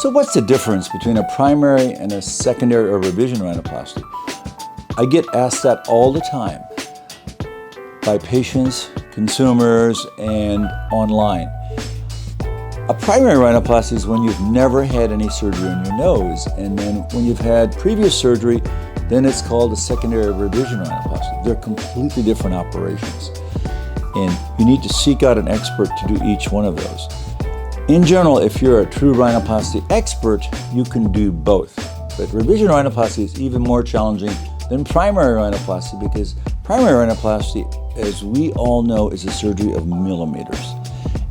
So what's the difference between a primary and a secondary or revision rhinoplasty? I get asked that all the time by patients, consumers, and online. A primary rhinoplasty is when you've never had any surgery on your nose, and then when you've had previous surgery, then it's called a secondary or revision rhinoplasty. They're completely different operations, and you need to seek out an expert to do each one of those. In general, if you're a true rhinoplasty expert, you can do both. But revision rhinoplasty is even more challenging than primary rhinoplasty because primary rhinoplasty, as we all know, is a surgery of millimeters.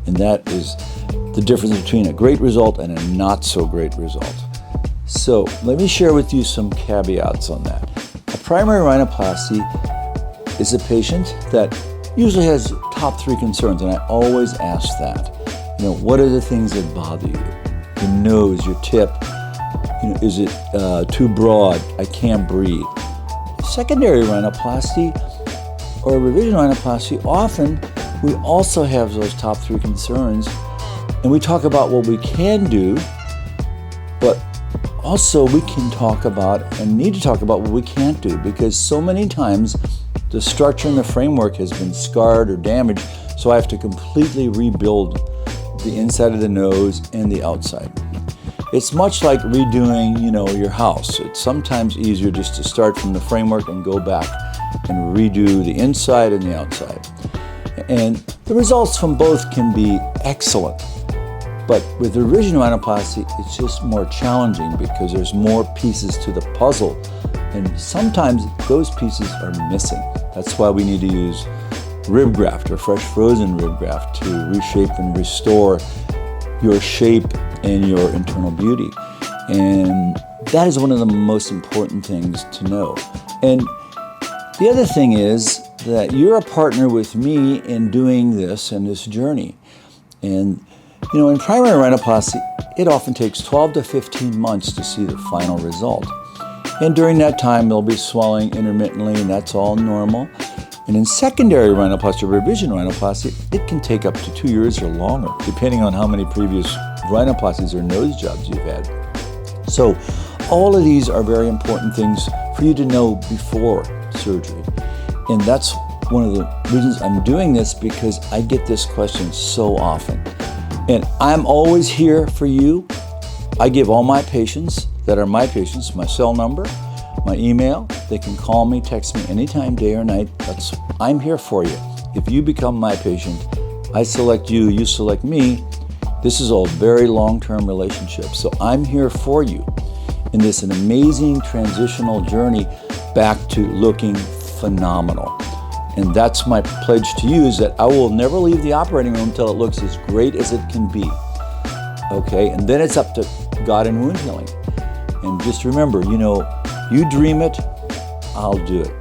And that is the difference between a great result and a not so great result. So let me share with you some caveats on that. A primary rhinoplasty is a patient that usually has top 3 concerns, and I always ask that. What are the things that bother you? Your nose, your tip, is it too broad? I can't breathe. Secondary rhinoplasty or revision rhinoplasty, often we also have those top 3 concerns, and we talk about what we can do, but also we can talk about and need to talk about what we can't do, because so many times the structure and the framework has been scarred or damaged, so I have to completely rebuild the inside of the nose and the outside. It's much like redoing, your house. It's sometimes easier just to start from the framework and go back and redo the inside and the outside. And the results from both can be excellent. But with the revision rhinoplasty, it's just more challenging because there's more pieces to the puzzle. And sometimes those pieces are missing. That's why we need to use rib graft or fresh frozen rib graft to reshape and restore your shape and your internal beauty. And that is one of the most important things to know. And the other thing is that you're a partner with me in doing this and this journey. And in primary rhinoplasty, it often takes 12 to 15 months to see the final result. And during that time, there'll be swelling intermittently, and that's all normal. And in secondary rhinoplasty or revision rhinoplasty, it can take up to 2 years or longer, depending on how many previous rhinoplasties or nose jobs you've had. So all of these are very important things for you to know before surgery. And that's one of the reasons I'm doing this, because I get this question so often. And I'm always here for you. I give all my patients that are my patients my cell number, my email. They can call me, text me anytime, day or night. I'm here for you. If you become my patient, I select you, you select me. This is a very long-term relationship. So I'm here for you in this an amazing transitional journey back to looking phenomenal. And that's my pledge to you, is that I will never leave the operating room until it looks as great as it can be. Okay, and then it's up to God and wound healing. And just remember, you dream it, I'll do it.